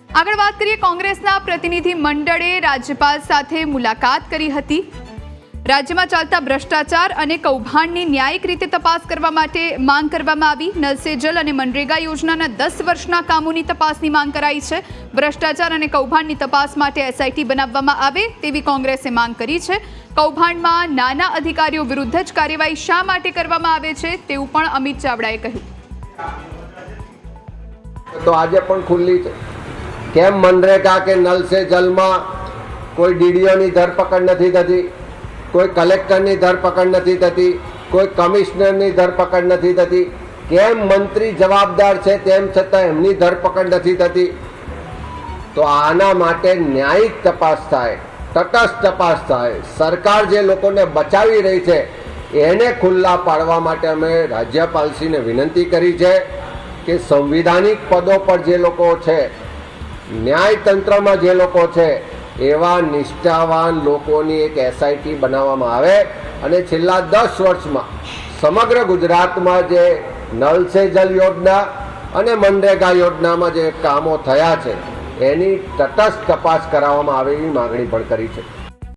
આગળ વાત કરીએ, કોંગ્રેસના પ્રતિનિધિ મંડળે રાજ્યપાલ સાથે મુલાકાત કરી હતી। રાજ્યમાં ચાલતા ભ્રષ્ટાચાર અને કૌભાંડની ન્યાયિક રીતે તપાસ કરવા માટે માંગ કરવામાં આવી। નલ સે જલ અને મનરેગા યોજનાના 10 વર્ષના કામોની તપાસની માંગ કરાઈ છે। ભ્રષ્ટાચાર અને કૌભાંડની તપાસ માટે એસઆઈટી બનાવવામાં આવે તેવી કોંગ્રેસે માંગ કરી છે। કૌભાંડમાં નાના અધિકારીઓ વિરુદ્ધ જ કાર્યવાહી શા માટે કરવામાં આવે છે તેવું પણ અમિત ચાવડાએ કહ્યું। તો આજે પણ ખુલ્લી છે કેમ મનરેગા કે નલ સે જલમાં કોઈ ડીડીઓની ધરપકડ નથી થતી, કોઈ કલેક્ટરની ધરપકડ નથી થતી, કોઈ કમિશનરની ધરપકડ નથી થતી, કેમ મંત્રી જવાબદાર છે તેમ છતાં એમની ધરપકડ નથી થતી? તો આના માટે ન્યાયિક તપાસ થાય, તટસ્થ તપાસ થાય। સરકાર જે લોકોને બચાવી રહી છે એને ખુલ્લા પાડવા માટે અમે રાજ્યપાલશ્રીને વિનંતી કરી છે કે સંવિધાનિક પદો પર જે લોકો છે, ન્યાયતંત્રમાં જે લોકો છે એવા નિષ્ઠાવાન લોકોની એક એસઆઈટી બનાવવામાં આવે અને છેલ્લા 10 વર્ષમાં સમગ્ર ગુજરાતમાં જે નલ સે જલ યોજના અને મનરેગા યોજનામાં જે કામો થયા છે એની તટસ્થ તપાસ કરાવવામાં આવે એવી માગણી પણ કરી છે।